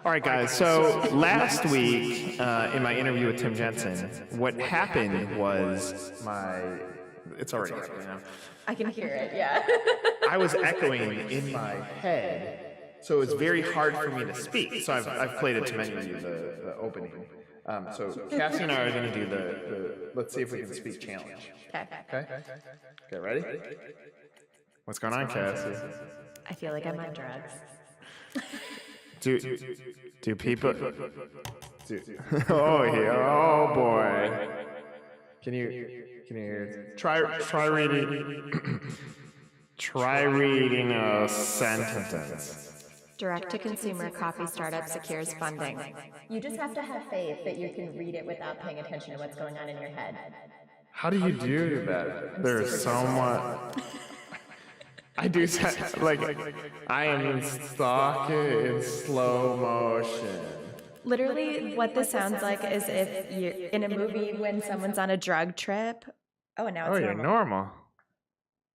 All right, guys. So last week in my interview with Tim Jensen, what happened was it's already happening now. I can hear it, yeah. I was echoing in my head, so it's very hard for me to speak. So I've played it to many of you, the opening. So Cassie and I are going to do the let's see if we can speak challenge. Okay? Okay, ready? What's going on, Cassie? I feel like I'm on drugs. Do people? Oh boy! Can you try reading? Try reading a sentence. Direct-to-consumer coffee startup secures funding. You just have to have faith that you can read it without paying attention to what's going on in your head. How do you do that? There's so much. I do like I am stuck in slow motion. Literally, what this sounds like is if you're in a movie when someone's on a drug trip. Oh, and now it's normal. You're normal.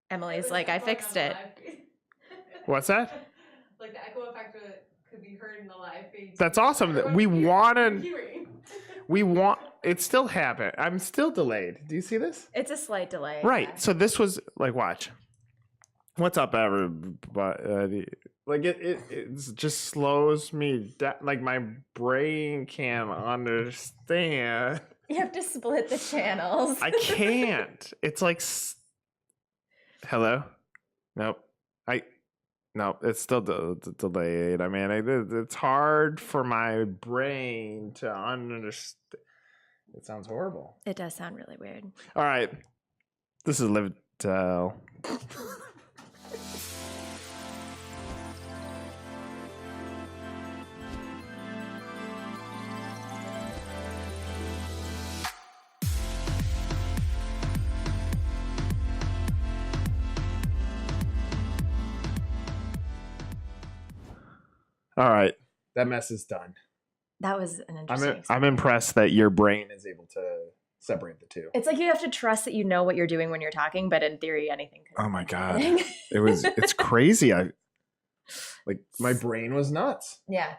Emily's like, I fixed it. What's that? Like the echo effect could be heard in the live feed. That's awesome. It still happened. I'm still delayed. Do you see this? It's a slight delay. Right. Yeah. So this was like, watch. What's up, everybody? Like it just slows me down. Like my brain can't understand. You have to split the channels. I can't. It's like, hello? Nope. No, it's still delayed. I mean, it's hard for my brain to understand. It sounds horrible. It does sound really weird. All right. This is Live Tell. All right, that mess is done. That was an interesting experience. I'm impressed that your brain is able to separate the two. It's like you have to trust that you know what you're doing when you're talking, but in theory, anything could Oh my God. It's crazy. My brain was nuts. Yeah.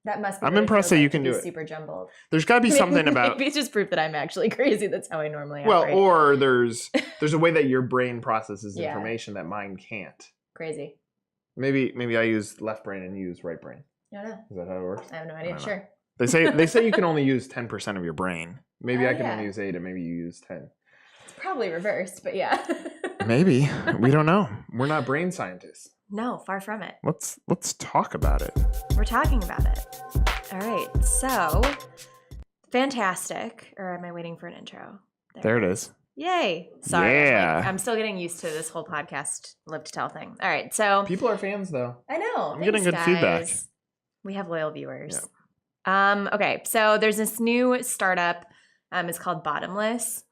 That must be. I'm impressed that you can do it. Super jumbled. There's got to be something about. Maybe it's just proof that I'm actually crazy. That's how I normally Well, operate. or there's a way that your brain processes information that mine can't. Crazy. Maybe I use left brain and you use right brain. I don't know. Is that how it works? I have no idea. Sure. They say you can only use 10% of your brain. Maybe I can only use 8, and maybe you use 10. It's probably reversed, but yeah. Maybe. We don't know. We're not brain scientists. No, far from it. Let's talk about it. We're talking about it. All right. So, fantastic. Or am I waiting for an intro? There it is. Yay. Sorry. Yeah. I'm still getting used to this whole podcast Live to Tell thing. All right. So people are fans though. I know. I'm getting good feedback. We have loyal viewers. Yeah. Okay. So there's this new startup. It's called Bottomless.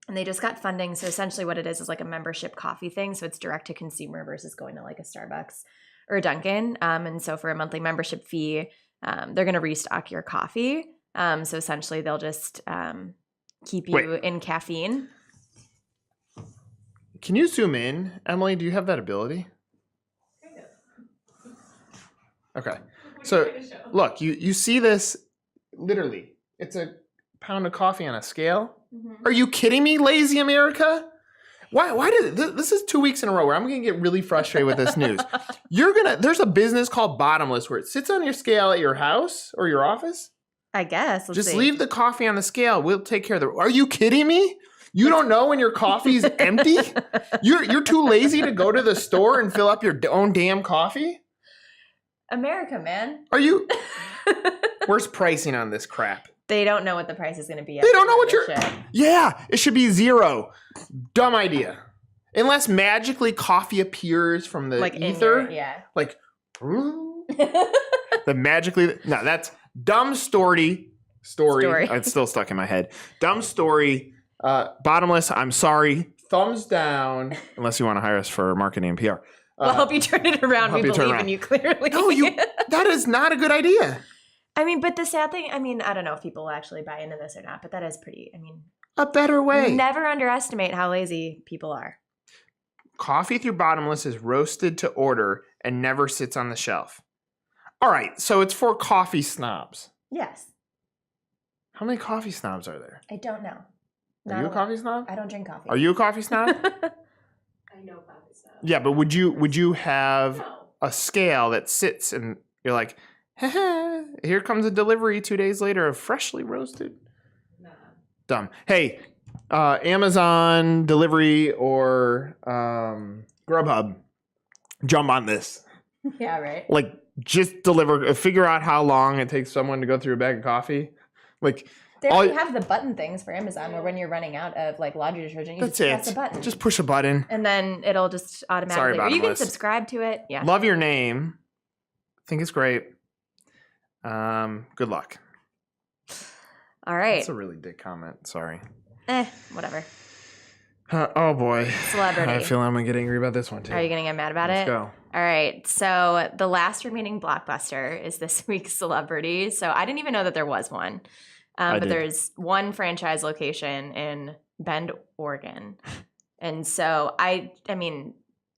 And they just got funding. So essentially what it is like a membership coffee thing. So it's direct to consumer versus going to like a Starbucks or a Dunkin'. And so for a monthly membership fee, they're going to restock your coffee. So essentially they'll just keep you in caffeine. Can you zoom in? Emily, do you have that ability? Okay. So look, you see this literally. It's a pound of coffee on a scale. Mm-hmm. Are you kidding me, lazy America? Why did this is 2 weeks in a row where I'm going to get really frustrated with this news. There's a business called Bottomless where it sits on your scale at your house or your office. I guess. Just leave the coffee on the scale. We'll take care of it. Are you kidding me? You don't know when your coffee's empty? You're too lazy to go to the store and fill up your own damn coffee? America, man. Are you? Where's pricing on this crap? They don't know what the price is going to be. They don't know what Yeah, it should be 0. Dumb idea. Unless magically coffee appears from the ether. Like, the magically. No, that's dumb story. It's still stuck in my head. Dumb story. Bottomless, I'm sorry. Thumbs down. Unless you want to hire us for marketing and PR. We'll help you turn it around. We believe in you, clearly. No, that is not a good idea. I mean, but the sad thing, I don't know if people will actually buy into this or not, but that is pretty, a better way. Never underestimate how lazy people are. Coffee through Bottomless is roasted to order and never sits on the shelf. All right, so it's for coffee snobs. Yes. How many coffee snobs are there? I don't know. Are Not you a lot. coffee snob? I don't drink coffee. Are you a coffee snob? I know coffee stuff. Yeah, but would you have No. a scale that sits and you're like, here comes a delivery 2 days later of freshly roasted? Nah. Dumb. Hey, Amazon delivery or Grubhub, jump on this. Yeah, right. Like, just deliver. Figure out how long it takes someone to go through a bag of coffee. Like, They already have the button things for Amazon where when you're running out of like laundry detergent, you that's just press it. a button. Just push a button. And then it'll just automatically. Or you can Bottomless. subscribe to it. Yeah. Love your name. Think it's great. Good luck. All right. That's a really dick comment. Sorry. Whatever. Oh boy. Celebrity. I feel I'm gonna get angry about this one too. Are you gonna get mad about Let's it? go. All right. So the last remaining blockbuster is this week's celebrity. So I didn't even know that there was one. But did. there's one franchise location in Bend, Oregon. And so I mean,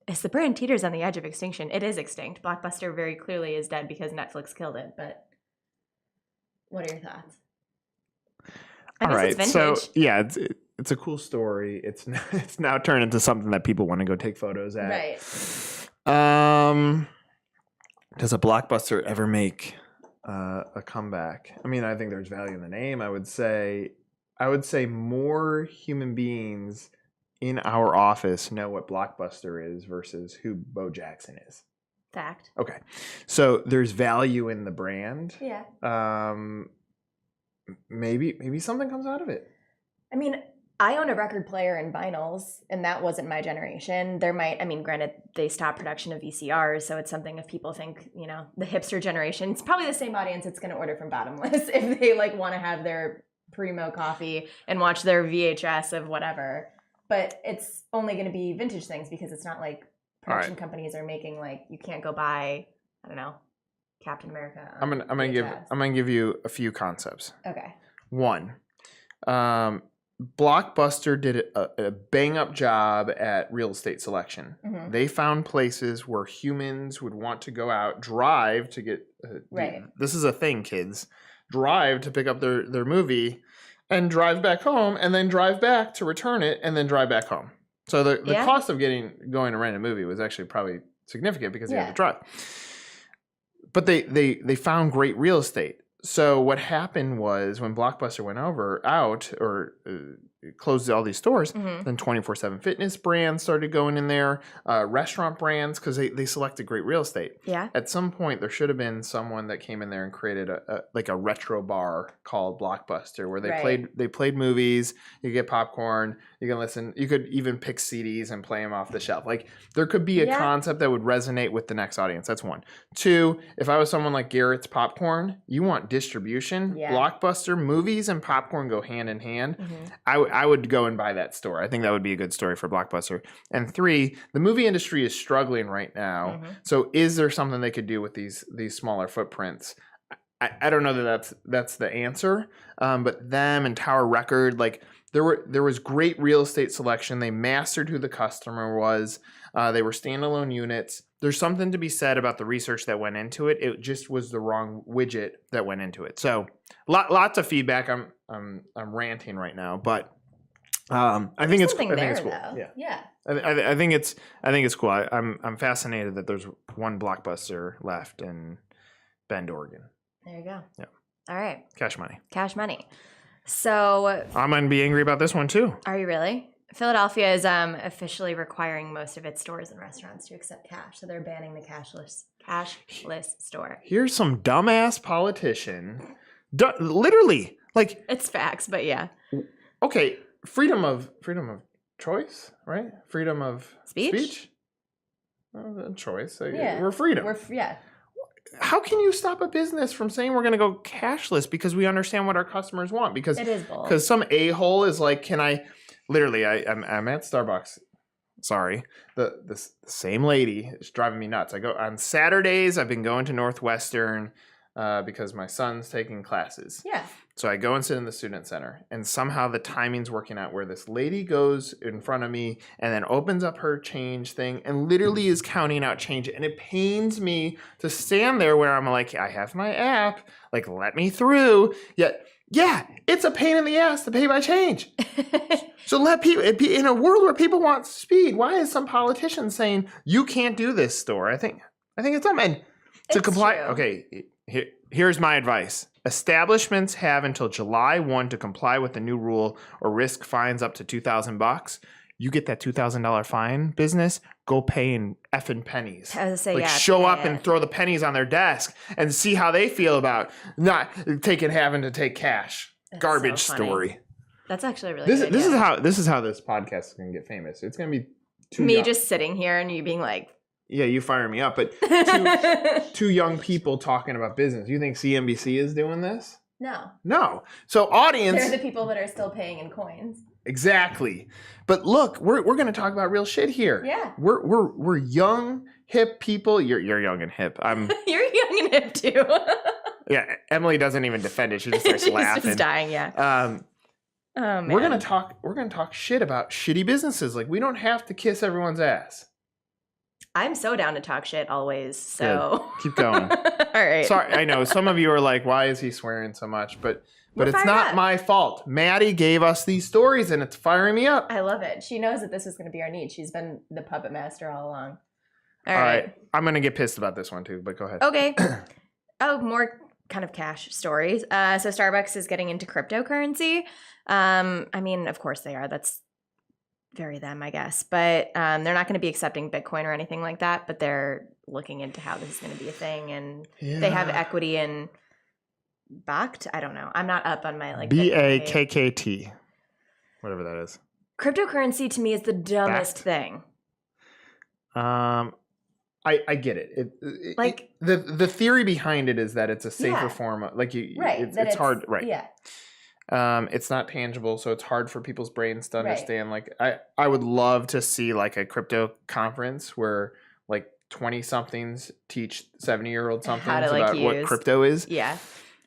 as the brand teeters on the edge of extinction, it is extinct. Blockbuster very clearly is dead because Netflix killed it. But what are your thoughts? I All guess right. it's So vintage. yeah, it's a cool story. It's now turned into something that people want to go take photos at. Right. Does a blockbuster ever make a comeback? I mean, I think there's value in the name. I would say more human beings in our office know what Blockbuster is versus who Bo Jackson is. Fact. Okay, so there's value in the brand. Yeah. Maybe something comes out of it. I mean, I own a record player and vinyls, and that wasn't my generation. Granted, they stopped production of VCRs, so it's something if people think, the hipster generation, it's probably the same audience that's going to order from Bottomless if they want to have their primo coffee and watch their VHS of whatever. But it's only going to be vintage things because it's not like production companies are making you can't go buy, I don't know, Captain America. I'm gonna give you a few concepts. Okay. One, Blockbuster did a bang up job at real estate selection. Mm-hmm. They found places where humans would want to go out, drive to get. Right. This is a thing, kids. Drive to pick up their movie, and drive back home, and then drive back to return it, and then drive back home. So the cost of going to rent a movie was actually probably significant because you had to drive. But they found great real estate. So what happened was when Blockbuster went out or closed all these stores, then 24/7 fitness brands started going in there, restaurant brands, because they selected great real estate. Yeah. At some point, there should have been someone that came in there and created a retro bar called Blockbuster, where they played movies. You get popcorn. You can listen. You could even pick CDs and play them off the shelf. There could be a concept that would resonate with the next audience. That's one. Two, if I was someone like Garrett's Popcorn, you want distribution. Yeah. Blockbuster, movies and popcorn go hand in hand. Mm-hmm. I would go and buy that store. I think that would be a good story for Blockbuster. And three, the movie industry is struggling right now. Mm-hmm. So is there something they could do with these smaller footprints? I don't know that's the answer. But them and Tower Record, there was great real estate selection. They mastered who the customer was. They were standalone units. There's something to be said about the research that went into it. It just was the wrong widget that went into it. So lots of feedback. I'm ranting right now, but I think it's cool. Though. Yeah. I think it's cool. I'm fascinated that there's one Blockbuster left in Bend, Oregon. There you go. Yeah. All right. Cash money. Cash money. So I'm gonna be angry about this one too. Are you really? Philadelphia is officially requiring most of its stores and restaurants to accept cash. So they're banning the cashless store. Here's some dumbass politician. Literally, it's facts, but yeah. Okay, freedom of choice, right? Freedom of speech. Choice. We're freedom. How can you stop a business from saying we're going to go cashless because we understand what our customers want? Because it is bold. Because some a-hole is like, can I? Literally, I'm at Starbucks. Sorry, the same lady is driving me nuts. I go on Saturdays. I've been going to Northwestern because my son's taking classes. Yeah. So I go and sit in the student center, and somehow the timing's working out where this lady goes in front of me and then opens up her change thing and literally is counting out change. And it pains me to stand there where I'm like, I have my app, like, let me through. Yet, yeah, it's a pain in the ass to pay by change. So let people, in a world where people want speed, why is some politician saying you can't do this, store? I think it's dumb. And to comply, true. okay, here's my advice. Establishments have until July 1 to comply with the new rule or risk fines up to $2,000. You get that $2,000 fine, business, go pay in effing pennies. I was gonna say, like, yeah, show up pay and it. throw the pennies on their desk and see how they feel about not having to take cash. That's Garbage so funny. story. That's actually a really This good is idea. how this podcast is gonna get famous. It's gonna be Me just sitting here and you being like, yeah, you fire me up, but two young people talking about business. You think CNBC is doing this? no. No. So audience, They're the people that are still paying in coins. exactly. But look, we're gonna talk about real shit here. Yeah. We're young, hip people. You're young and hip. I'm You're young and hip too. yeah. Emily doesn't even defend it. She just starts She's laughing. just dying, yeah. Oh, man. We're gonna talk shit about shitty businesses. Like, we don't have to kiss everyone's ass. I'm so down to talk shit always, so. Good. Keep going. All right. Sorry, I know some of you are like, why is he swearing so much? But We're it's fired not up. my fault. Maddie gave us these stories and it's firing me up. I love it. She knows that this was going to be our need. She's been the puppet master all along. All right. I'm going to get pissed about this one too, but go ahead. Okay. Oh, more kind of cash stories. So Starbucks is getting into cryptocurrency. I mean, of course they are. That's very them, I guess. But they're not going to be accepting Bitcoin or anything like that. But they're looking into how this is going to be a thing, and they have equity in Bakkt. I don't know. I'm not up on my like BAKKT, whatever that is. Cryptocurrency to me is the dumbest Bakkt? thing. I get it. Like- the theory behind it is that it's a safer Yeah. form of, like, you Right. it's hard, right? Yeah. It's not tangible, so it's hard for people's brains to Right. understand. Like, I would love to see like a crypto conference where like 20 somethings teach 70-year-old somethings How to, like, about what use- crypto is. Yeah.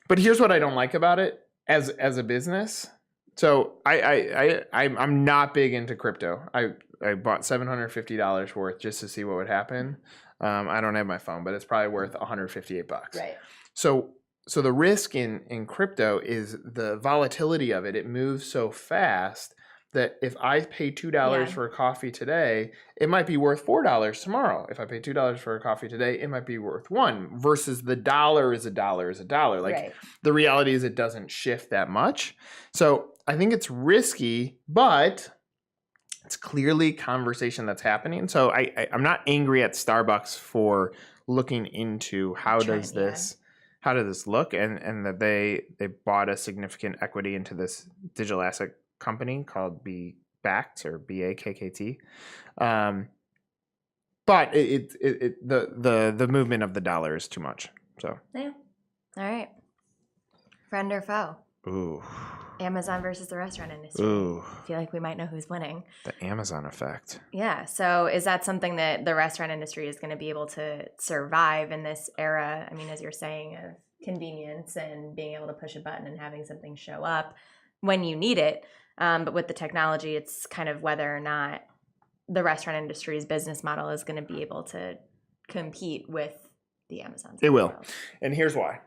But here's what I don't like about it as a business. So I'm not big into crypto. I bought $750 worth just to see what would happen. I don't have my phone, but it's probably worth $158. Right. So the risk in crypto is the volatility of it. It moves so fast that if I pay $2 Yeah. for a coffee today, it might be worth $4 tomorrow. If I pay $2 for a coffee today, it might be worth $1 versus the dollar is a dollar is a dollar. Like, right. the reality is it doesn't shift that much. So I think it's risky, but it's clearly conversation that's happening. So I'm not angry at Starbucks for looking into how does this look, and that they bought a significant equity into this digital asset company called Bakkt or BAKKT. But the movement of the dollar is too much. So Yeah. All right. Friend or foe? ooh. Amazon versus the restaurant industry. Ooh, I feel like we might know who's winning. the Amazon effect. Yeah. So is that something that the restaurant industry is going to be able to survive in this era? I mean, as you're saying, of convenience and being able to push a button and having something show up when you need it. But with the technology, it's kind of whether or not the restaurant industry's business model is going to be able to compete with the Amazons. It of the will. world. And here's why.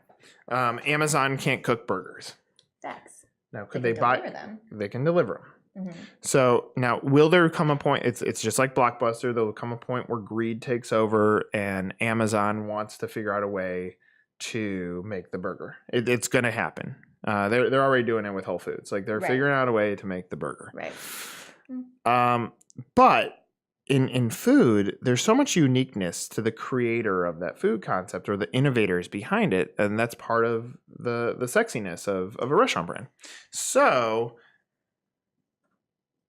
Amazon can't cook burgers. Facts. Now, could They they can buy? deliver them. They can deliver them. Mhm. So now, will there come a point? It's just like Blockbuster. There will come a point where greed takes over, and Amazon wants to figure out a way to make the burger. It's going to happen. They're already doing it with Whole Foods. Like, they're Right. figuring out a way to make the burger. Right. But in food, there's so much uniqueness to the creator of that food concept or the innovators behind it, and that's part of the sexiness of a restaurant brand. So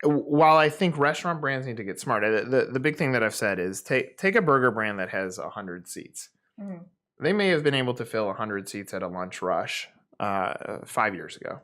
while I think restaurant brands need to get smart, the big thing that I've said is take a burger brand that has 100 seats. Mhm. They may have been able to fill 100 seats at a lunch rush 5 years ago.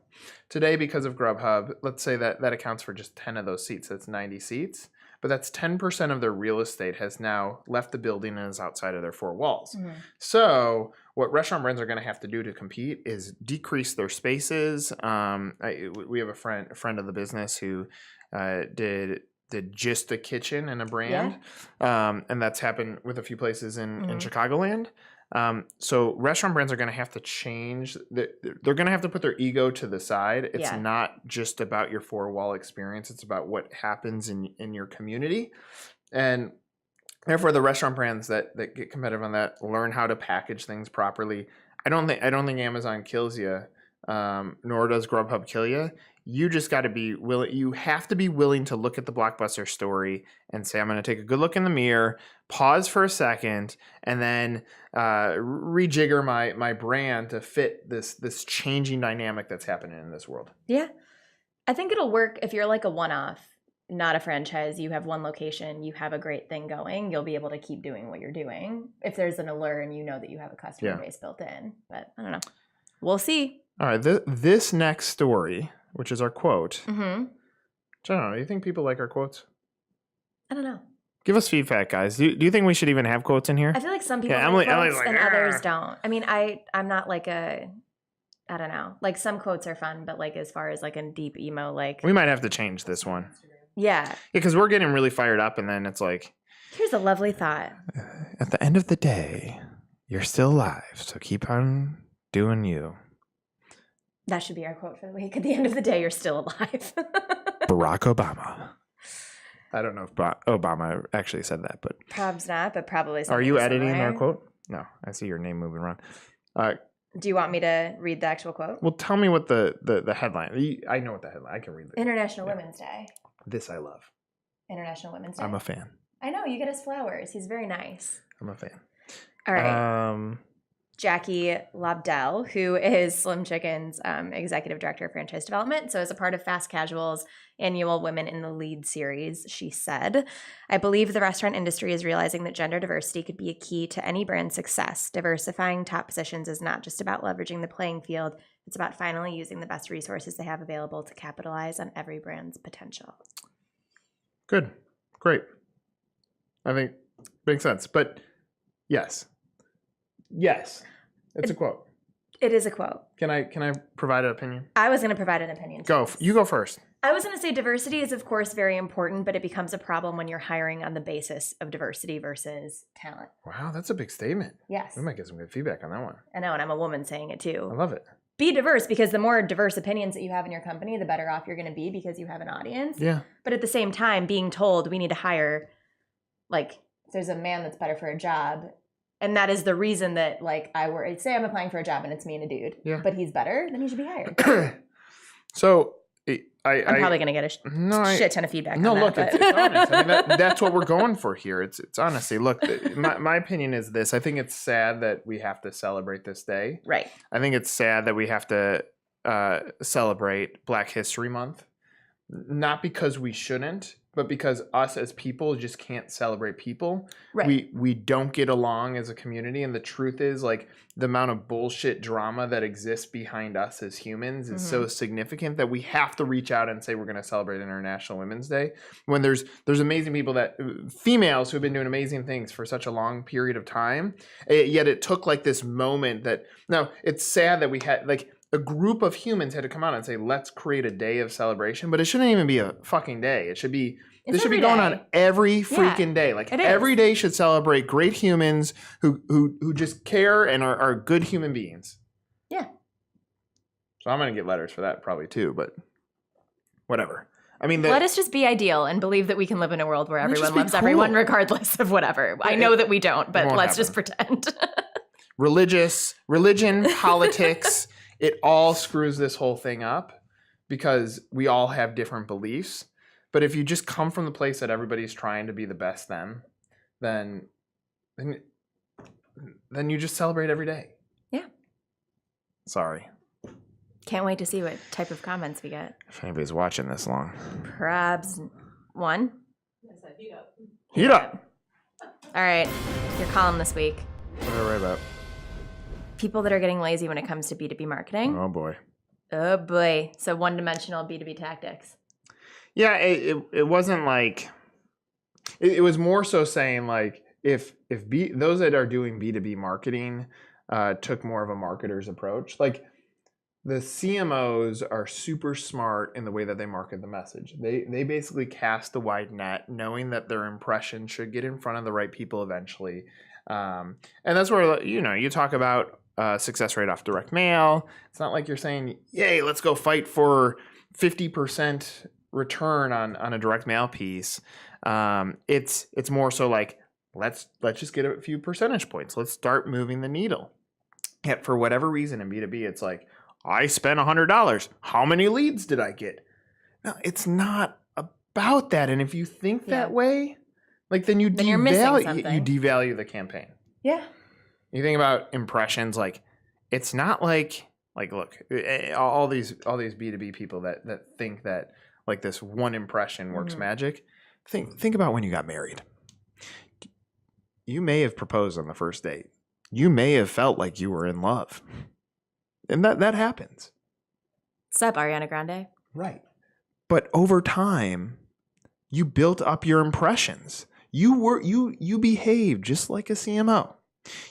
Today, because of Grubhub, let's say that accounts for just 10 of those seats. That's 90 seats. but that's 10% of their real estate has now left the building and is outside of their four walls. So what restaurant brands are going to have to do to compete is decrease their spaces. We have a friend of the business who did just a kitchen in a brand, and that's happened with a few places in Chicagoland. So restaurant brands are going to have to change. They're going to have to put their ego to the side. It's not just about your four-wall experience. It's about what happens in your community. And therefore, the restaurant brands that get competitive on that learn how to package things properly. I don't think Amazon kills you, nor does Grubhub kill you. You just got to be willing. You have to be willing to look at the Blockbuster story and say, I'm going to take a good look in the mirror, pause for a second, and then rejigger my brand to fit this changing dynamic that's happening in this world. Yeah. I think it'll work if you're like a one-off, not a franchise. You have one location, you have a great thing going, you'll be able to keep doing what you're doing. If there's an allure and you know that you have a customer base built in. But I don't know. We'll see. All right. This next story, which is our quote. I don't know. Do you think people like our quotes? I don't know. Give us feedback, guys. Do you think we should even have quotes in here? I feel like some people like quotes and others don't. I mean, I'm not like I don't know. Like some quotes are fun, but like as far as like a deep emo, like we might have to change this one. Yeah, because we're getting really fired up, and then it's like, here's a lovely thought. At the end of the day, you're still alive, so keep on doing you. That should be our quote for the week. At the end of the day, you're still alive. Barack Obama. I don't know if Obama actually said that, but probably not, but probably. Are you editing our quote? No, I see your name moving around. Do you want me to read the actual quote? Well, tell me what the headline. I know what the headline. I can read it. International Women's Day. This I love. International Women's Day. I'm a fan. I know, you get us flowers. He's very nice. I'm a fan. All right. Jackie Lobdell, who is Slim Chicken's executive director of franchise development. So as a part of Fast Casual's annual Women in the Lead series, she said, I believe the restaurant industry is realizing that gender diversity could be a key to any brand success. Diversifying top positions is not just about leveraging the playing field. It's about finally using the best resources they have available to capitalize on every brand's potential. Good. Great. I think makes sense. But yes. It's a quote. It is a quote. Can I provide an opinion? I was going to provide an opinion. You go first. I was going to say diversity is, of course, very important, but it becomes a problem when you're hiring on the basis of diversity versus talent. Wow, that's a big statement. Yes. We might get some good feedback on that one. I know, and I'm a woman saying it too. I love it. Be diverse, because the more diverse opinions that you have in your company, the better off you're going to be because you have an audience. Yeah. But at the same time, being told we need to hire, like, there's a man that's better for a job, and that is the reason that, like, say I'm applying for a job and it's me and a dude, but he's better, then he should be hired. So I'm probably going to get a shit ton of feedback. No, on look, that, it's honest. I mean, that's what we're going for here. It's honesty. Look, my opinion is this. I think it's sad that we have to celebrate this day. Right. I think it's sad that we have to celebrate Black History Month. Not because we shouldn't, but because us as people just can't celebrate people. Right. We don't get along as a community, and the truth is, like, the amount of bullshit drama that exists behind us as humans is so significant that we have to reach out and say we're going to celebrate International Women's Day when there's amazing people, females who have been doing amazing things for such a long period of time. Yet it took like this moment that, now it's sad that we had, like, a group of humans had to come out and say, let's create a day of celebration, but it shouldn't even be a fucking day. This should be going on every freaking day. Like, every day should celebrate great humans who just care and are good human beings. Yeah. So I'm going to get letters for that probably too, but whatever. I mean, let us just be ideal and believe that we can live in a world where everyone loves everyone regardless of whatever. I know that we don't, but let's just pretend. Religion, politics, it all screws this whole thing up because we all have different beliefs. But if you just come from the place that everybody's trying to be the best then you just celebrate every day. Yeah. Sorry. Can't wait to see what type of comments we get. If anybody's watching this long. Probs 1. I said heat up. Heat up. All right. Your column this week. What did I write about? People that are getting lazy when it comes to B2B marketing. Oh, boy. Oh, boy. So one-dimensional B2B tactics. Yeah, it wasn't like It was more so saying like if those that are doing B2B marketing took more of a marketer's approach, like the CMOs are super smart in the way that they market the message. They basically cast a wide net, knowing that their impression should get in front of the right people eventually. And that's where you talk about success rate off direct mail. It's not like you're saying, "Yay, let's go fight for 50% return on a direct mail piece." It's more so like let's just get a few percentage points. Let's start moving the needle. Yet for whatever reason in B2B, it's like I spent $100. How many leads did I get? No, it's not about that. And if you think that way, like then you're missing something. you devalue the campaign. Yeah. You think about impressions, like it's not like look, all these B2B people that think that like this one impression works magic. Think about when you got married. You may have proposed on the first date. You may have felt like you were in love. And that happens. What's up, Ariana Grande? Right. But over time, you built up your impressions. You behaved just like a CMO.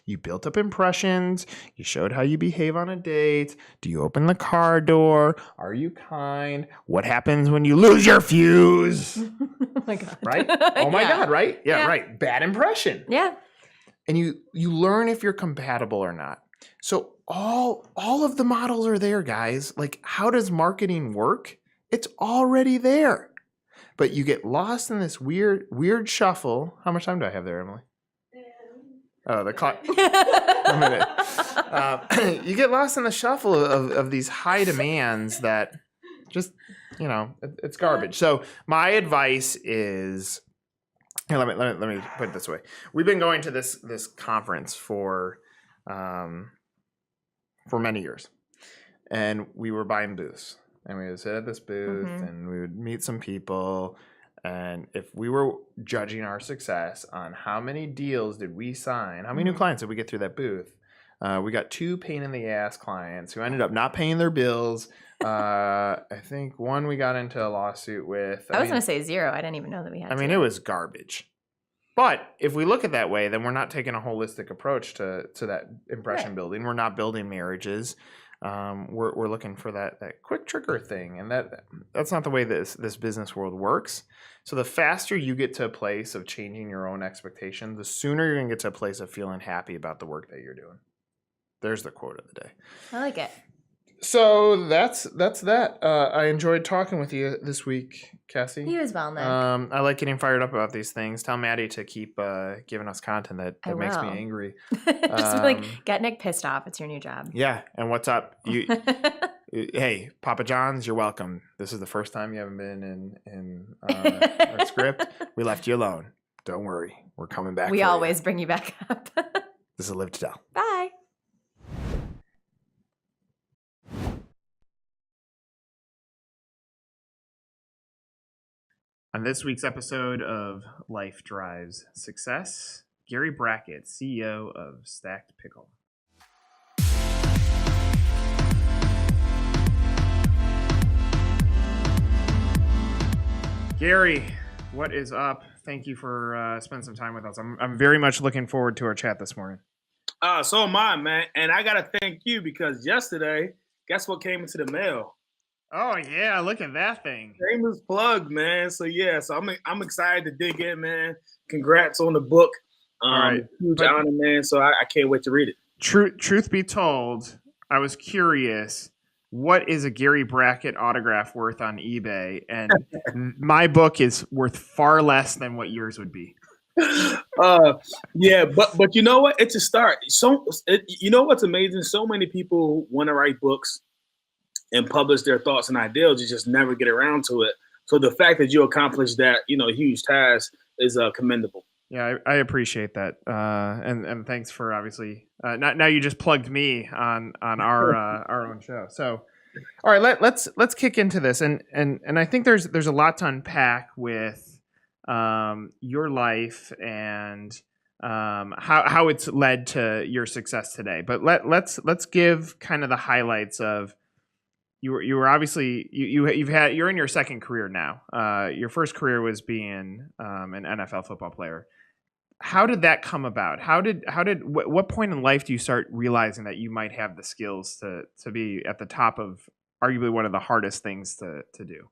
You built up impressions. You showed how you behave on a date. Do you open the car door? Are you kind? What happens when you lose your fuse? Oh my God. Right? Oh my God, right? Yeah, right. Bad impression. Yeah. And you learn if you're compatible or not. So all of the models are there, guys. Like, how does marketing work? It's already there. But you get lost in this weird shuffle. How much time do I have there, Emily? Oh, the clock. A minute. You get lost in the shuffle of these high demands that just, it's garbage. So my advice is, here, let me put it this way. We've been going to this conference for many years, and we were buying booths, and we would sit at this booth and we would meet some people. And if we were judging our success on how many deals did we sign, how many new clients did we get through that booth, we got 2 pain in the ass clients who ended up not paying their bills. I think one we got into a lawsuit with. I was going to say 0. I didn't even know that we had. I mean, it was garbage. But if we look at that way, then we're not taking a holistic approach to that impression building. We're not building marriages. We're looking for that quick trigger thing, and that's not the way this business world works. So the faster you get to a place of changing your own expectations, the sooner you're gonna get to a place of feeling happy about the work that you're doing. There's the quote of the day. I like it. So that's that. I enjoyed talking with you this week, Cassie. You as well, Nick. I like getting fired up about these things. Tell Maddie to keep giving us content that makes me angry. Just get Nick pissed off. It's your new job. Yeah, and what's up? Hey, Papa John's, you're welcome. This is the first time you haven't been in our script. We left you alone. Don't worry, we're coming back. We always bring you back up. This is Live to Tell. Bye. On this week's episode of Life Drives Success, Gary Brackett, CEO of Stacked Pickle. Gary, what is up? Thank you for spending some time with us. I'm very much looking forward to our chat this morning. So am I, man. And I got to thank you because yesterday, guess what came into the mail? Oh, yeah. Look at that thing. Shameless plug, man. So I'm excited to dig in, man. Congrats on the book. All right. Huge honor, man. So I can't wait to read it. Truth be told, I was curious, what is a Gary Brackett autograph worth on eBay? And my book is worth far less than what yours would be. Yeah, but you know what? It's a start. You know what's amazing? So many people want to write books and publish their thoughts and ideals. You just never get around to it. So the fact that you accomplished that, huge task is commendable. Yeah, I appreciate that, and thanks for obviously. Now you just plugged me on our own show. So, all right, let's kick into this, and I think there's a lot to unpack with your life and how it's led to your success today. But let's give kind of the highlights of you were obviously you're in your second career now. Your first career was being an NFL football player. How did that come about? What point in life do you start realizing that you might have the skills to be at the top of arguably one of the hardest things to do?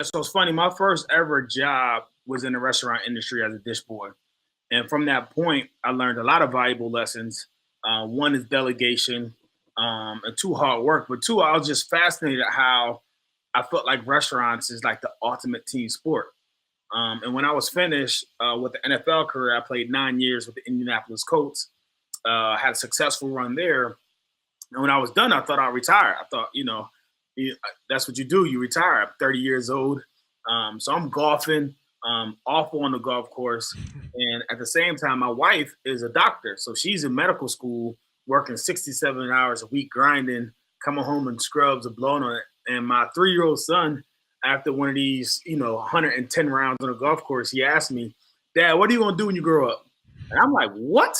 So it's funny. My first ever job was in the restaurant industry as a dish boy. And from that point, I learned a lot of valuable lessons. One is delegation, and two, hard work. But two, I was just fascinated at how I felt like restaurants is like the ultimate team sport. And when I was finished with the NFL career, I played 9 years with the Indianapolis Colts, had a successful run there. And when I was done, I thought I'd retire. I thought, that's what you do. You retire. I'm 30 years old. So I'm golfing, awful on the golf course. And at the same time, my wife is a doctor. So she's in medical school, working 67 hours a week, grinding, coming home in scrubs and blowing on it. And my 3-year-old son, after one of these, 110 rounds on a golf course, he asked me, "Dad, what are you going to do when you grow up?" And I'm like, "What?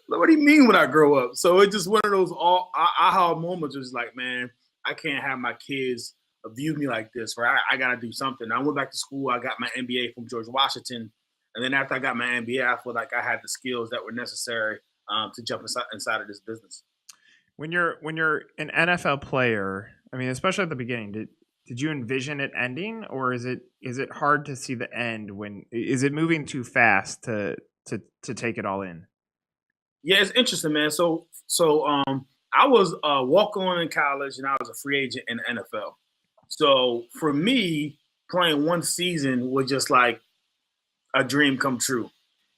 What do you mean when I grow up?" So it's just one of those aha moments. Was like, man, I can't have my kids view me like this, right? I got to do something. I went back to school. I got my MBA from George Washington. And then after I got my MBA, I feel like I had the skills that were necessary to jump inside of this business. When you're an NFL player, I mean, especially at the beginning, did you envision it ending, or is it hard to see the end? Is it moving too fast to take it all in? Yeah, it's interesting, man. So I was a walk-on in college, and I was a free agent in the NFL. So for me, playing one season was just like a dream come true.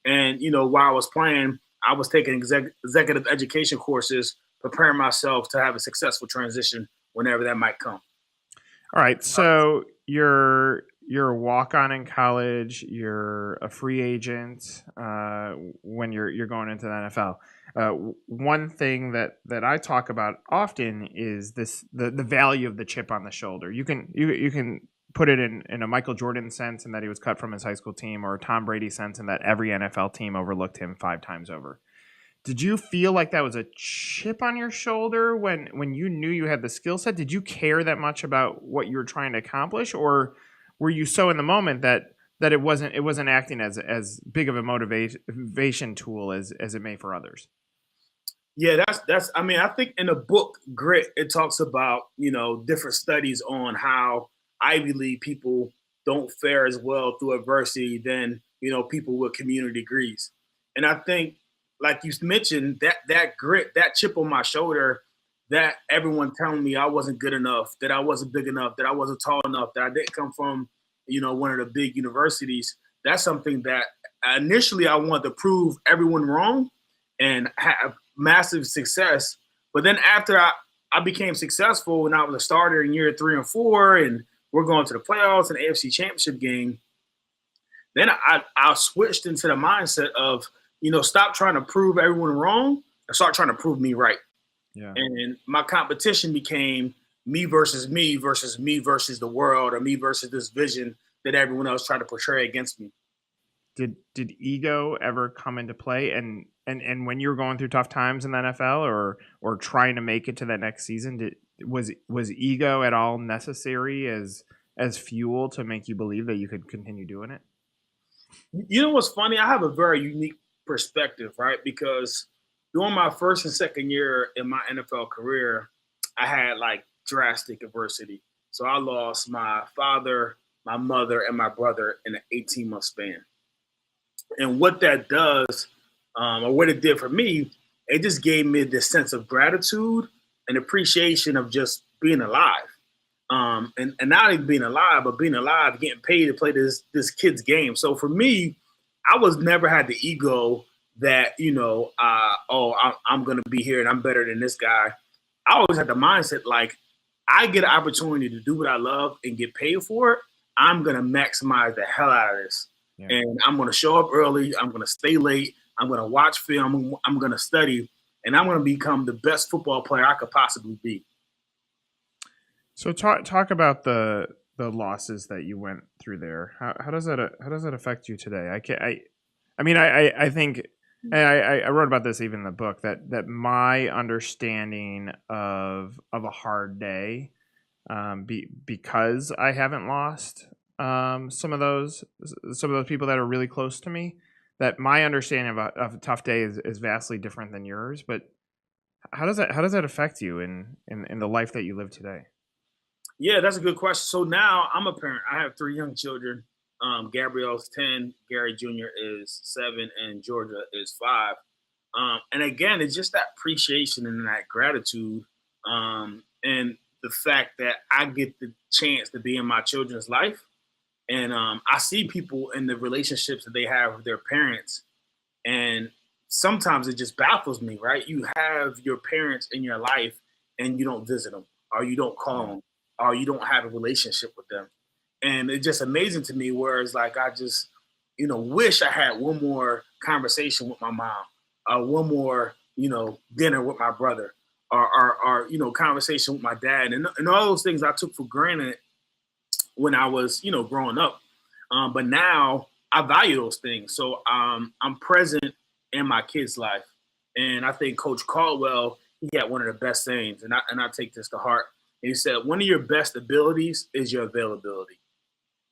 And while I was playing, I was taking executive education courses, preparing myself to have a successful transition whenever that might come. All right, so you're a walk-on in college. You're a free agent when you're going into the NFL. One thing that I talk about often is the value of the chip on the shoulder. You can put it in a Michael Jordan sense, in that he was cut from his high school team, or a Tom Brady sense, in that every NFL team overlooked him 5 times over. Did you feel like that was a chip on your shoulder when you knew you had the skill set? Did you care that much about what you were trying to accomplish, or were you so in the moment that it wasn't acting as big of a motivation tool as it may for others? Yeah, that's. I mean, I think in the book Grit, it talks about different studies on how Ivy League people don't fare as well through adversity than people with community degrees, and I think, like you mentioned, that grit, that chip on my shoulder, that everyone telling me I wasn't good enough, that I wasn't big enough, that I wasn't tall enough, that I didn't come from, one of the big universities. That's something that initially I wanted to prove everyone wrong and have massive success. But then after I became successful and I was a starter in year 3 and 4, and we're going to the playoffs and AFC Championship game, then I switched into the mindset of, stop trying to prove everyone wrong and start trying to prove me right. Yeah. And my competition became me versus me versus me versus the world, or me versus this vision that everyone else tried to portray against me. Did ego ever come into play? And when you were going through tough times in the NFL, or trying to make it to that next season, was ego at all necessary as fuel to make you believe that you could continue doing it? You know what's funny? I have a very unique perspective, right? Because during my first and second year in my NFL career, I had like drastic adversity. So I lost my father, my mother, and my brother in an 18-month span. And what that does, or what it did for me, it just gave me this sense of gratitude and appreciation of just being alive. And not even being alive, but being alive, getting paid to play this kid's game. So for me, I never had the ego that, I'm going to be here and I'm better than this guy. I always had the mindset, like, I get an opportunity to do what I love and get paid for it. I'm going to maximize the hell out of this. Yeah. And I'm going to show up early. I'm going to stay late. I'm going to watch film. I'm going to study. And I'm going to become the best football player I could possibly be. So talk about the losses that you went through there. How does that affect you today? I think And I wrote about this even in the book that my understanding of a hard day, because I haven't lost some of those people that are really close to me, that my understanding of a tough day is vastly different than yours. But how does that affect you in the life that you live today? Yeah, that's a good question. So now I'm a parent. I have 3 young children. Gabrielle's 10, Gary Jr. is 7, and Georgia is 5. And again, it's just that appreciation and that gratitude, and the fact that I get the chance to be in my children's life. And I see people in the relationships that they have with their parents. And sometimes it just baffles me, right? You have your parents in your life and you don't visit them, or you don't call them, or you don't have a relationship with them. And it's just amazing to me, whereas like I just, wish I had one more conversation with my mom, or one more, dinner with my brother, or conversation with my dad, and all those things I took for granted when I was, growing up. But now I value those things. So I'm present in my kid's life. And I think Coach Caldwell, he had one of the best sayings, and I take this to heart. And he said, one of your best abilities is your availability.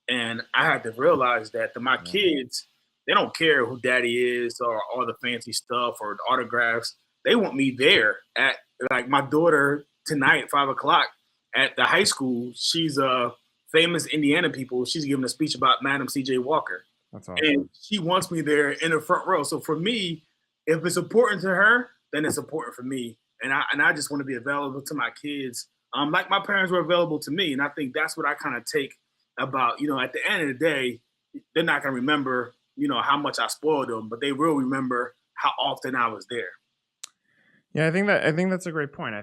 And I had to realize that to my kids, they don't care who daddy is or all the fancy stuff or the autographs. They want me there at, like, my daughter tonight, 5:00 at the high school. She's famous Indiana people. She's giving a speech about Madam C.J. Walker. That's awesome. And she wants me there in the front row. So for me, if it's important to her, then it's important for me. And I just want to be available to my kids, like my parents were available to me. And I think that's what I kind of take about, at the end of the day, they're not going to remember, how much I spoiled them, but they will remember how often I was there. Yeah, I think that's a great point.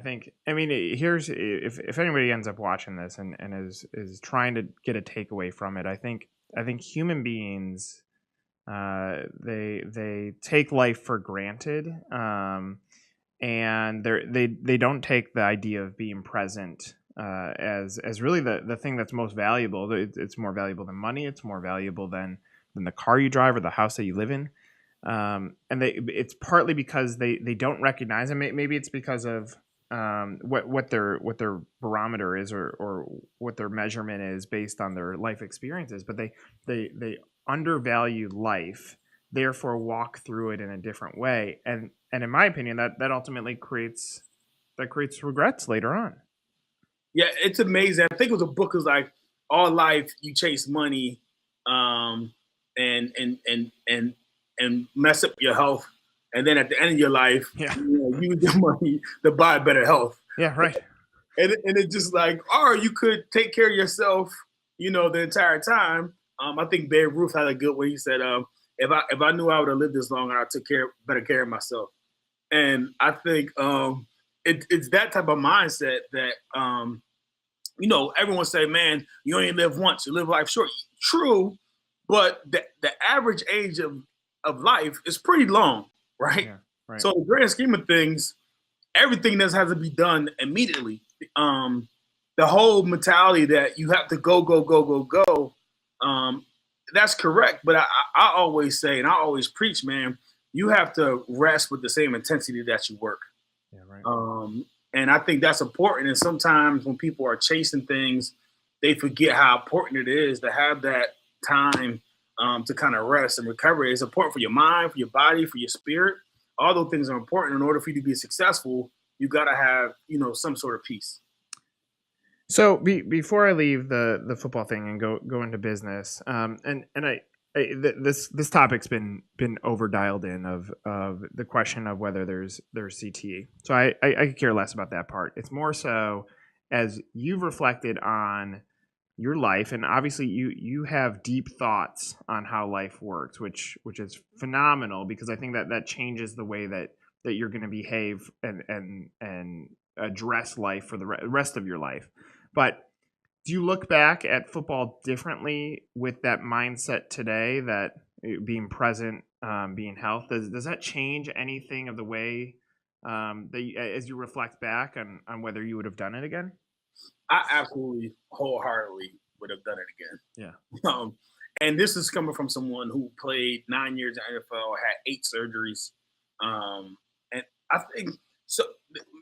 Here's, if anybody ends up watching this and is trying to get a takeaway from it, I think human beings, they take life for granted, and they don't take the idea of being present as really the thing that's most valuable. It's more valuable than money. It's more valuable than the car you drive or the house that you live in. And it's partly because they don't recognize, and maybe it's because of what their barometer is, or what their measurement is based on their life experiences. But they undervalue life, therefore walk through it in a different way. And in my opinion, that ultimately creates regrets later on. Yeah, it's amazing. I think it was a book. It was like, all life you chase money, and mess up your health, and then at the end of your life, use the money to buy better health. Yeah, right. And it's just like, or you could take care of yourself, the entire time. I think Babe Ruth had a good way. He said, if I knew I would have lived this long, I took better care of myself. And I think it's that type of mindset that everyone say, man, you only live once, you live life short. True, but the average age of life is pretty long, right? Yeah, right. So in the grand scheme of things, everything doesn't have to be done immediately. The whole mentality that you have to go, that's correct. But I always say, and I always preach, man, you have to rest with the same intensity that you work. Yeah, right. And I think that's important. And sometimes when people are chasing things, they forget how important it is to have that time to kind of rest and recover. It's important for your mind, for your body, for your spirit. All those things are important. In order for you to be successful, you got to have, some sort of peace. So before I leave the football thing and go into business, this topic's been over dialed in of the question of whether there's CTE. So I could care less about that part. It's more so as you've reflected on your life, and obviously you have deep thoughts on how life works, which is phenomenal, because I think that changes the way that you're going to behave and address life for the rest of your life. But do you look back at football differently with that mindset today, that being present, being health? Does that change anything of the way as you reflect back on whether you would have done it again? I absolutely wholeheartedly would have done it again. Yeah. And this is coming from someone who played 9 years in the NFL, had 8 surgeries, And I think so.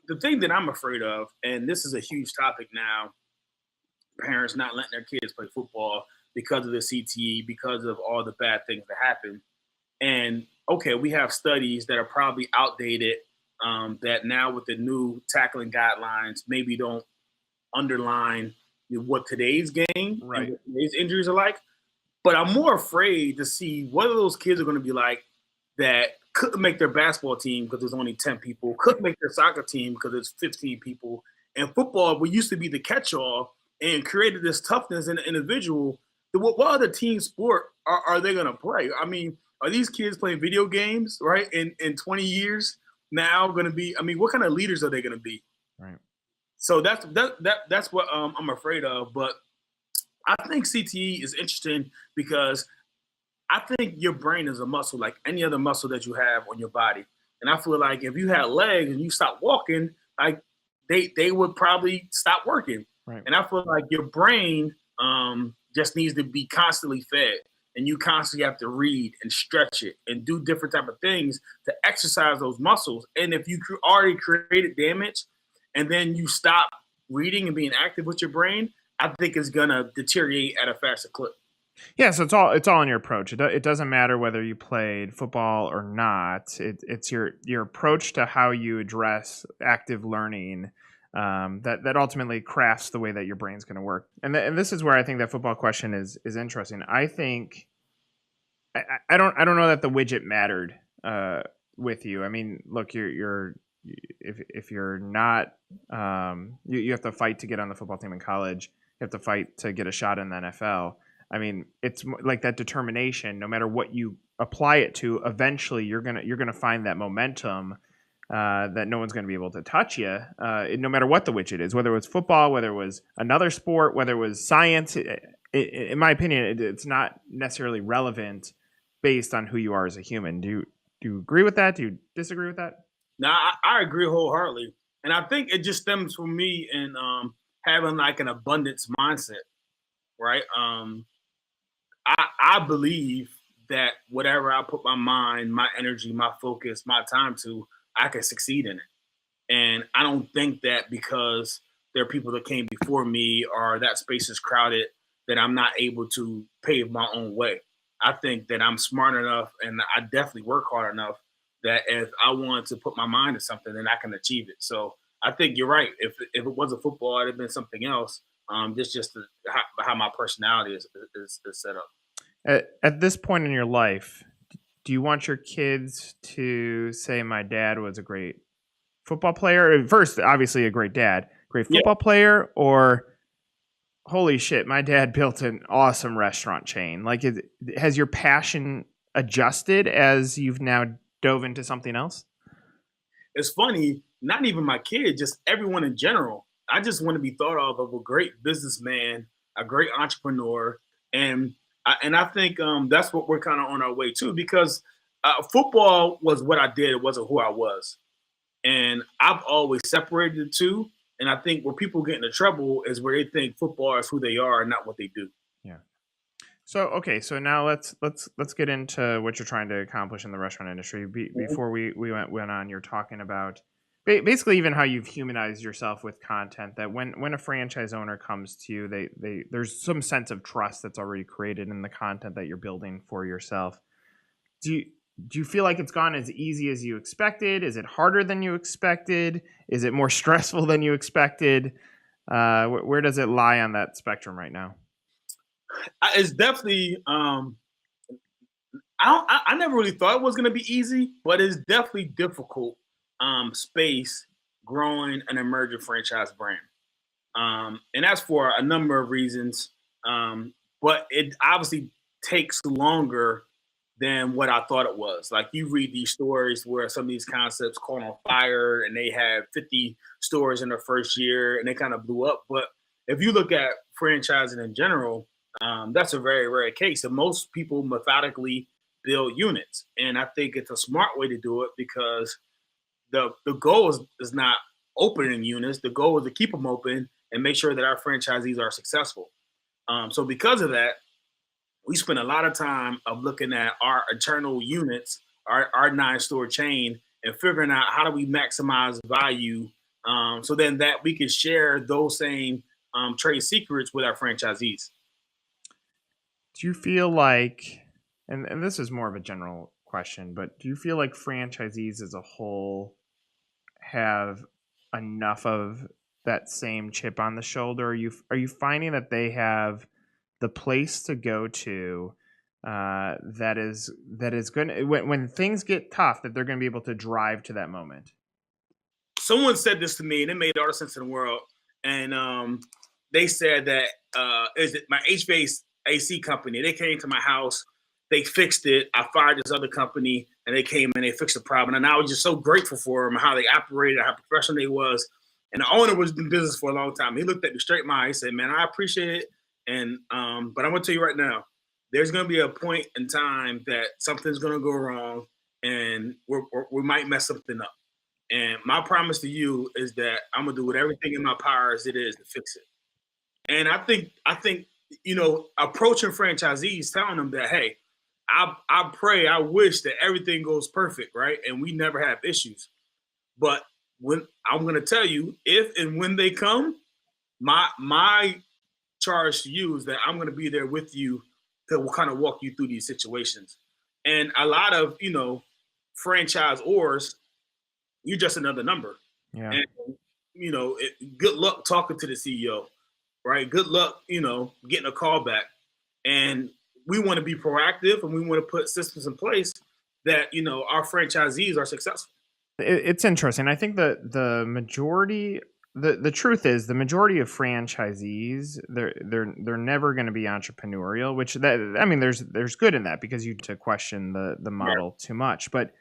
The thing that I'm afraid of, and this is a huge topic now, parents not letting their kids play football because of the CTE, because of all the bad things that happen. And okay, we have studies that are probably outdated, that now with the new tackling guidelines maybe don't underline what today's game Right. and what today's injuries are like. But I'm more afraid to see what those kids are going to be like that couldn't make their basketball team because there's only 10 people, couldn't make their soccer team because there's 15 people. And football, we used to be the catch-all and created this toughness in an individual. What other team sport are they going to play? I mean, are these kids playing video games, right, in 20 years now going to be – I mean, what kind of leaders are they going to be? Right. So that's what I'm afraid of. But I think CTE is interesting because I think your brain is a muscle like any other muscle that you have on your body. And I feel like if you had legs and you stopped walking, like they would probably stop working. Right. And I feel like your brain just needs to be constantly fed. And you constantly have to read and stretch it and do different type of things to exercise those muscles. And if you already created damage and then you stop reading and being active with your brain, I think it's gonna deteriorate at a faster clip. Yeah, so it's all in your approach. It doesn't matter whether you played football or not. It's your approach to how you address active learning that ultimately crafts the way that your brain's going to work. And this is where I think that football question is interesting. I think I don't know that the widget mattered with you. I mean, look, you're if you're not you have to fight to get on the football team in college. You have to fight to get a shot in the NFL. I mean, it's like that determination. No matter what you apply it to, eventually you're gonna find that momentum that no one's gonna be able to touch you. No matter what the widget is, whether it was football, whether it was another sport, whether it was science. In my opinion, it's not necessarily relevant based on who you are as a human. Do you agree with that? Do you disagree with that? No, I agree wholeheartedly, and I think it just stems from me and having like an abundance mindset, right? I believe that whatever I put my mind, my energy, my focus, my time to, I can succeed in it. And I don't think that because there are people that came before me or that space is crowded that I'm not able to pave my own way. I think that I'm smart enough and I definitely work hard enough that if I want to put my mind to something, then I can achieve it. So I think you're right. If it wasn't football, it'd have been something else. Just how my personality is set up. At this point in your life, do you want your kids to say, my dad was a great football player? First, obviously a great dad, great football player, or holy shit, my dad built an awesome restaurant chain. Like, has your passion adjusted as you've now dove into something else? It's funny, not even my kid, just everyone in general. I just want to be thought of a great businessman, a great entrepreneur, and I think that's what we're kind of on our way to, because football was what I did. It wasn't who I was. And I've always separated the two. And I think where people get into trouble is where they think football is who they are and not what they do. Yeah. So, okay. So now let's get into what you're trying to accomplish in the restaurant industry. Before we went on, you're talking about basically even how you've humanized yourself with content, that when a franchise owner comes to you, there's some sense of trust that's already created in the content that you're building for yourself. Do you feel like it's gone as easy as you expected? Is it harder than you expected? Is it more stressful than you expected? Where does it lie on that spectrum right now? It's definitely I never really thought it was going to be easy, but it's definitely difficult space growing an emerging franchise brand. And that's for a number of reasons. But it obviously takes longer than what I thought it was. Like, you read these stories where some of these concepts caught on fire and they had 50 stores in their first year and they kind of blew up. But if you look at franchising in general, that's a very rare case. And most people methodically build units. And I think it's a smart way to do it, because the goal is not opening units. The goal is to keep them open and make sure that our franchisees are successful. So because of that, we spend a lot of time of looking at our internal units, our 9-store chain, and figuring out how do we maximize value, so then that we can share those same trade secrets with our franchisees. Do you feel like, and this is more of a general question, but do you feel like franchisees as a whole have enough of that same chip on the shoulder? Are you finding that they have the place to go to that is going to, when things get tough, that they're going to be able to drive to that moment? Someone said this to me, and it made all the sense in the world. And they said that is it my HVAC company? They came to my house, they fixed it. I fired this other company, and they came and they fixed the problem. And I was just so grateful for them, how they operated, how professional they was. And the owner was in business for a long time. He looked at me straight in my eye. He said, "Man, I appreciate it. And but I'm gonna tell you right now, there's gonna be a point in time that something's gonna go wrong, and we might mess something up. And my promise to you is that I'm gonna do everything in my power as it is to fix it." And I think approaching franchisees, telling them that, hey, I pray, I wish that everything goes perfect, right? And we never have issues. But when I'm gonna tell you, if and when they come, my charge to you is that I'm gonna be there with you to kind of walk you through these situations. And a lot of franchisors, you're just another number. Yeah. And good luck talking to the CEO, right? Good luck, getting a call back. And we want to be proactive, and we want to put systems in place that our franchisees are successful. It's interesting. I think the majority, the truth is, the majority of franchisees, they're never going to be entrepreneurial. Which there's good in that, because you to question the model too much. But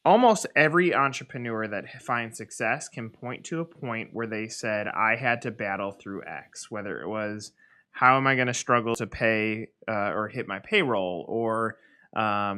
almost every entrepreneur that finds success can point to a point where they said, "I had to battle through X," whether it was, how am I going to struggle to pay or hit my payroll, or I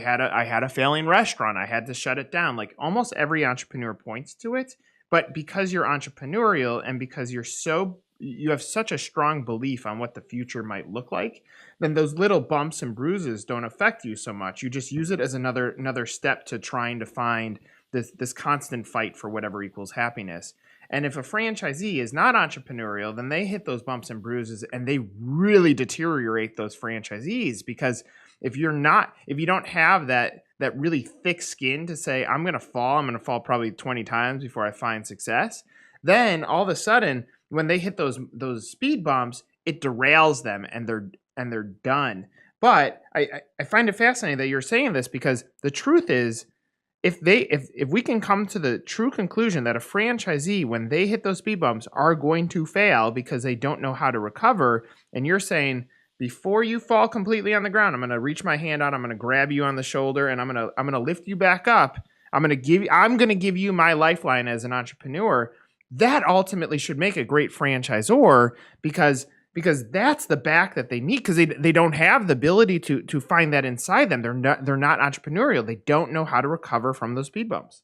had a failing restaurant, I had to shut it down. Like, almost every entrepreneur points to it. But because you're entrepreneurial, and because you have such a strong belief on what the future might look like, then those little bumps and bruises don't affect you so much. You just use it as another step to trying to find this constant fight for whatever equals happiness. And if a franchisee is not entrepreneurial, then they hit those bumps and bruises, and they really deteriorate those franchisees. Because if you don't have that really thick skin to say, I'm going to fall probably 20 times before I find success, then all of a sudden, when they hit those speed bumps, it derails them, and they're done. But I find it fascinating that you're saying this, because the truth is, if we can come to the true conclusion that a franchisee, when they hit those speed bumps, are going to fail because they don't know how to recover, and you're saying, before you fall completely on the ground, I'm going to reach my hand out, I'm going to grab you on the shoulder, and I'm going to lift you back up. I'm going to give you my lifeline as an entrepreneur. That ultimately should make a great franchisor, because that's the back that they need, because they don't have the ability to find that inside them. They're not entrepreneurial. They don't know how to recover from those speed bumps.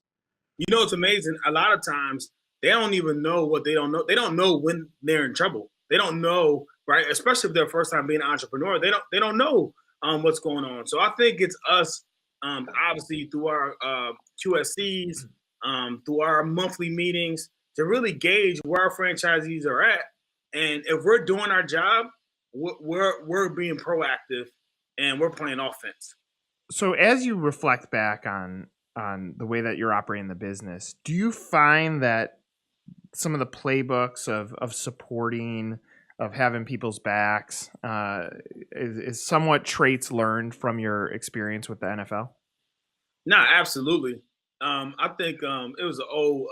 It's amazing. A lot of times they don't even know what they don't know. They don't know when they're in trouble. They don't know, right? Especially if they're first time being an entrepreneur. They don't know what's going on. So I think it's us, obviously through our QSCs, through our monthly meetings, to really gauge where our franchisees are at. And if we're doing our job, we're being proactive, and we're playing offense. So as you reflect back on the way that you're operating the business, do you find that some of the playbooks of supporting, of having people's backs, is somewhat traits learned from your experience with the NFL? No, absolutely. I think it was an old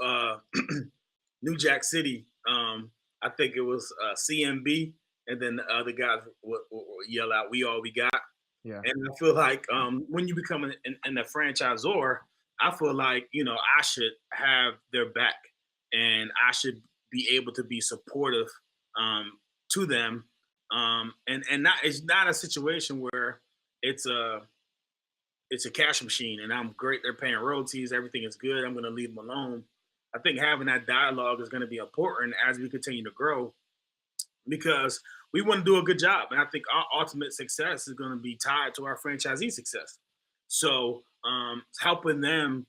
New Jack City. I think it was CMB, and then the other guys would yell out, "We all we got." Yeah. And I feel like when you become a franchisor, I feel like I should have their back, and I should be able to be supportive to them, and not, it's not a situation where it's a cash machine, and I'm great. They're paying royalties, everything is good, I'm going to leave them alone. I think having that dialogue is going to be important as we continue to grow, because we want to do a good job. And I think our ultimate success is going to be tied to our franchisee success. So helping them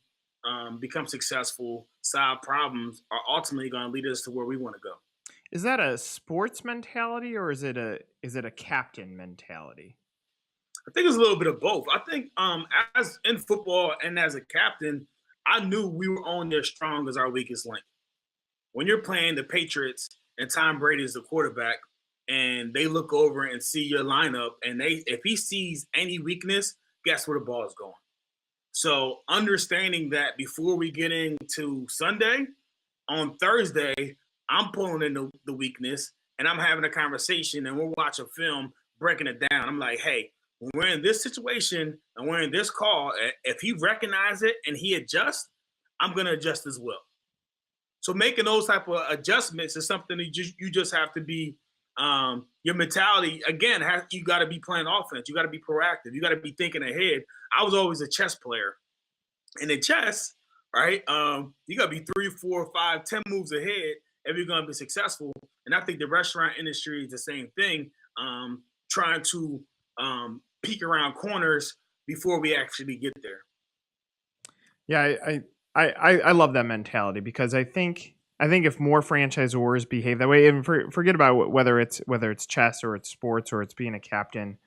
become successful, solve problems, are ultimately going to lead us to where we want to go. Is that a sports mentality or is it a captain mentality? I think it's a little bit of both. I think as in football and as a captain, I knew we were only as strong as our weakest link. When you're playing the Patriots and Tom Brady is the quarterback, and they look over and see your lineup, and if he sees any weakness, guess where the ball is going. So understanding that before we get into Sunday, on Thursday, I'm pulling in the weakness, and I'm having a conversation, and we're watching film, breaking it down. I'm like, hey, when we're in this situation and we're in this call, if he recognizes it and he adjusts, I'm going to adjust as well. So making those type of adjustments is something that you just have to be, your mentality, again, you got to be playing offense. You got to be proactive. You got to be thinking ahead. I was always a chess player. And in chess, right, you got to be 3, 4, 5, 10 moves ahead if you're going to be successful. And I think the restaurant industry is the same thing, trying to peek around corners before we actually get there. Yeah, I love that mentality because I think if more franchisors behave that way, and forget about whether it's chess or it's sports or it's being a captain,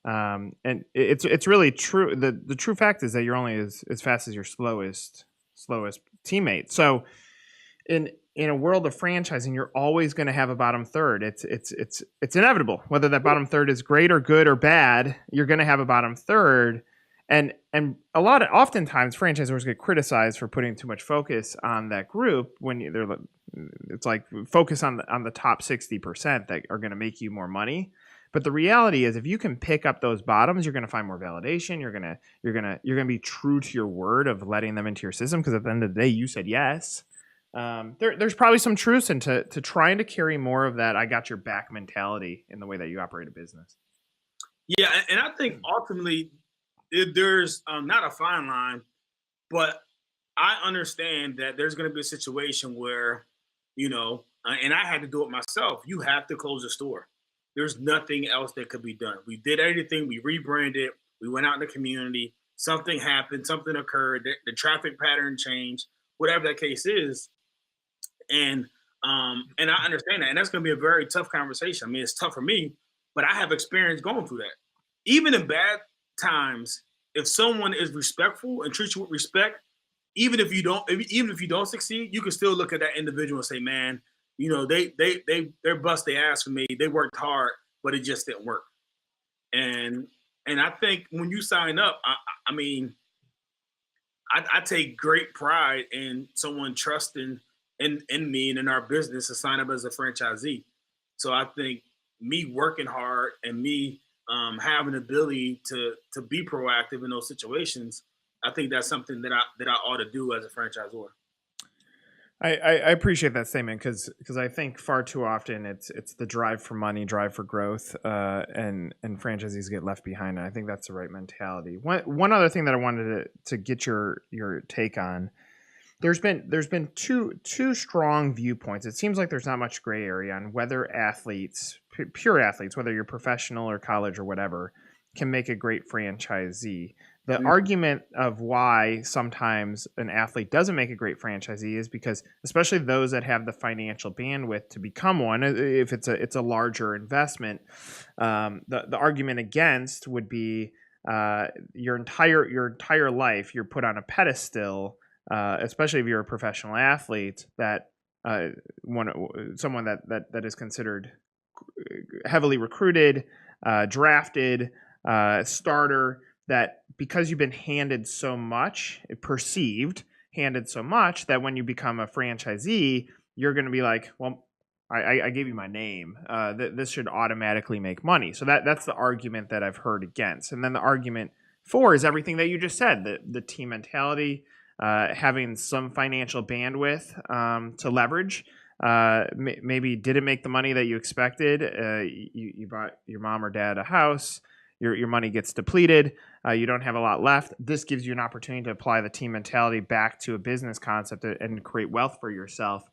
and it's really true. The true fact is that you're only as fast as your slowest teammate. So in a world of franchising, you're always going to have a bottom third. It's inevitable. Whether that bottom third is great or good or bad, you're going to have a bottom third. And oftentimes franchisors get criticized for putting too much focus on that group when it's like focus on the top 60% that are going to make you more money. But the reality is, if you can pick up those bottoms, you're going to find more validation. You're going to be true to your word of letting them into your system because at the end of the day, you said yes. There's probably some truth into trying to carry more of that "I got your back" mentality in the way that you operate a business. Yeah, and I think ultimately there's not a fine line, but I understand that there's going to be a situation where, and I had to do it myself. You have to close the store. There's nothing else that could be done. We did everything. We rebranded. We went out in the community. Something happened. Something occurred. The traffic pattern changed. Whatever that case is, and I understand that, and that's going to be a very tough conversation. I mean, it's tough for me, but I have experience going through that. Even in bad times, if someone is respectful and treats you with respect, even if you don't succeed, you can still look at that individual and say, man, they're bust their ass for me. They worked hard, but it just didn't work. And I think when you sign up, I mean, I take great pride in someone trusting in me and in our business to sign up as a franchisee. So I think me working hard and me having the ability to be proactive in those situations, I think that's something that I ought to do as a franchisor. I appreciate that statement because I think far too often it's the drive for money, drive for growth, and franchisees get left behind. And I think that's the right mentality. One other thing that I wanted to get your take on. There's been two strong viewpoints. It seems like there's not much gray area on whether athletes, pure athletes, whether you're professional or college or whatever, can make a great franchisee. The argument of why sometimes an athlete doesn't make a great franchisee is because, especially those that have the financial bandwidth to become one, if it's a larger investment, the argument against would be your entire life you're put on a pedestal. Especially if you're a professional athlete, that someone that is considered heavily recruited, drafted, starter, that because you've been handed so much, handed so much, that when you become a franchisee, you're going to be like, well, I gave you my name. This should automatically make money. So that's the argument that I've heard against. And then the argument for is everything that you just said, the team mentality, having some financial bandwidth to leverage. Maybe didn't make the money that you expected. You bought your mom or dad a house. Your money gets depleted. You don't have a lot left. This gives you an opportunity to apply the team mentality back to a business concept and create wealth for yourself.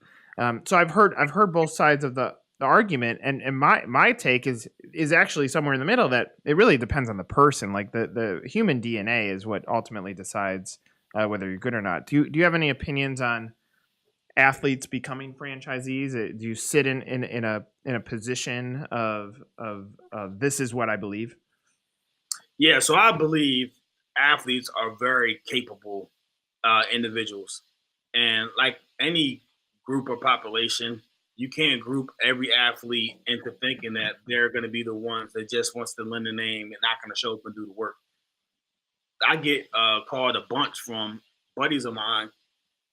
So I've heard both sides of the argument, and my take is actually somewhere in the middle, that it really depends on the person. Like the human DNA is what ultimately decides whether you're good or not. Do you have any opinions on athletes becoming franchisees? Do you sit in a position of this is what I believe? Yeah, so I believe athletes are very capable individuals, and like any group or population, you can't group every athlete into thinking that they're going to be the ones that just wants to lend a name and not going to show up and do the work. I get called a bunch from buddies of mine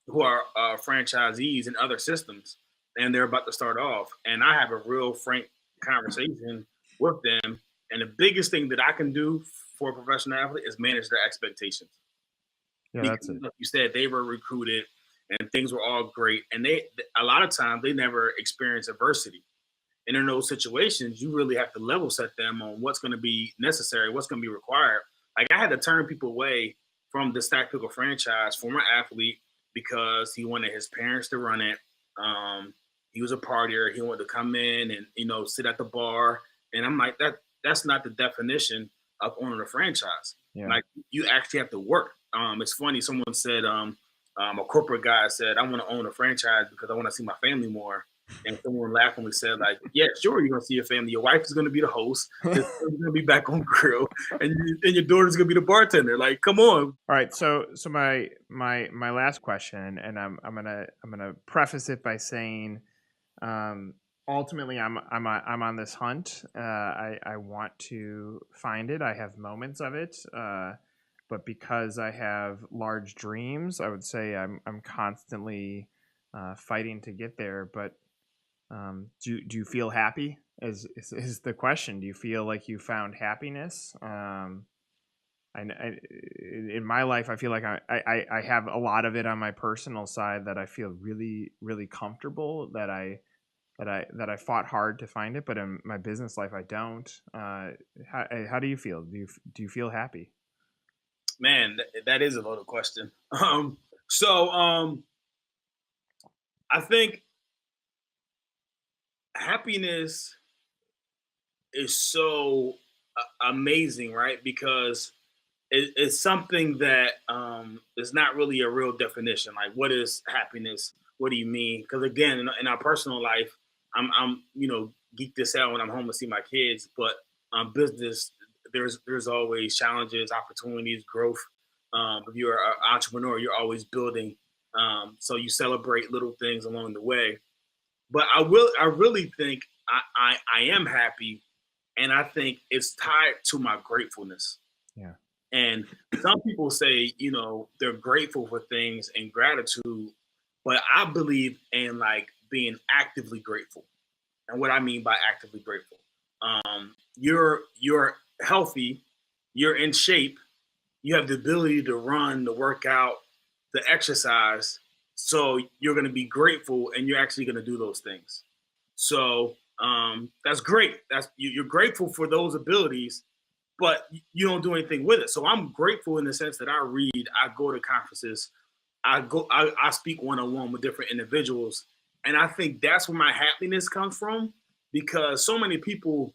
who are franchisees in other systems, and they're about to start off, and I have a real frank conversation with them. And the biggest thing that I can do for a professional athlete is manage their expectations. Yeah, Because, that's it. like you said, they were recruited and things were all great, and they a lot of times they never experience adversity. And in those situations, you really have to level set them on what's going to be necessary, what's going to be required. Like I had to turn people away from the Stacked Pickle franchise, former athlete, because he wanted his parents to run it. He was a partier. He wanted to come in and sit at the bar. And I'm like, that's not the definition of owning a franchise. Yeah. Like you actually have to work. It's funny. Someone said, a corporate guy said, I want to own a franchise because I want to see my family more. And someone laughingly said, like, yeah, sure, you're going to see your family. Your wife is going to be the host. Your son's going to be back on grill. And your daughter's going to be the bartender. Like, come on. All right. So my last question, and I'm gonna preface it by saying, ultimately I'm on this hunt. I want to find it. I have moments of it. But because I have large dreams, I would say I'm constantly fighting to get there. But do you feel happy? Is the question? Do you feel like you found happiness? In my life, I feel like I have a lot of it on my personal side that I feel really, really comfortable that I fought hard to find it, but in my business life, I don't. How do you feel? Do you feel happy? Man, that is a loaded question. So I think happiness is so amazing, right? Because it's something that is not really a real definition. Like, what is happiness? What do you mean? Because again, in our personal life, I'm geek this out when I'm home to see my kids, but business, there's always challenges, opportunities, growth. If you're an entrepreneur, you're always building. So you celebrate little things along the way. But I really think I am happy, and I think it's tied to my gratefulness. Yeah. And some people say, they're grateful for things and gratitude, but I believe in like being actively grateful. And what I mean by actively grateful, you're healthy, you're in shape, you have the ability to run, to work out, to exercise. So you're going to be grateful, and you're actually going to do those things. So that's great. You're grateful for those abilities, but you don't do anything with it. So I'm grateful in the sense that I read, I go to conferences, I speak one-on-one with different individuals. And I think that's where my happiness comes from, because so many people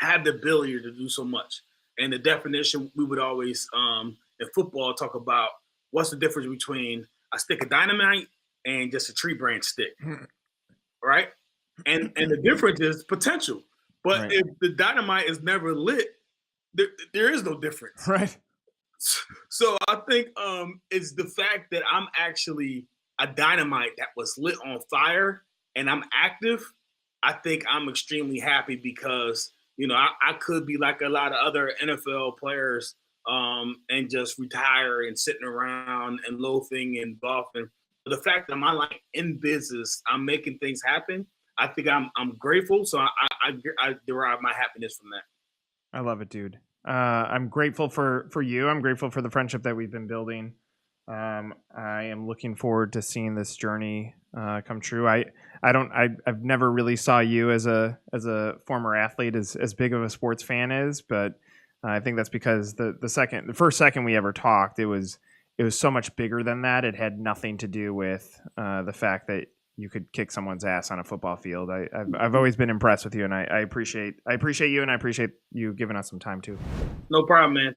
have the ability to do so much. And the definition, we would always, in football, talk about what's the difference between a stick of dynamite and just a tree branch stick, right? And the difference is potential. But Right. if the dynamite is never lit, there is no difference. Right. So I think it's the fact that I'm actually a dynamite that was lit on fire and I'm active. I think I'm extremely happy because, I could be like a lot of other NFL players and just retire and sitting around and loafing and golfing. But the fact that my life in business, I'm making things happen. I think I'm grateful. So I derive my happiness from that. I love it, dude. I'm grateful for you. I'm grateful for the friendship that we've been building. I am looking forward to seeing this journey come true. I've never really saw you as a former athlete as big of a sports fan as, but I think that's because the first second we ever talked, it was so much bigger than that. It had nothing to do with the fact that you could kick someone's ass on a football field. I've always been impressed with you, and I appreciate you, and I appreciate you giving us some time too. No problem, man.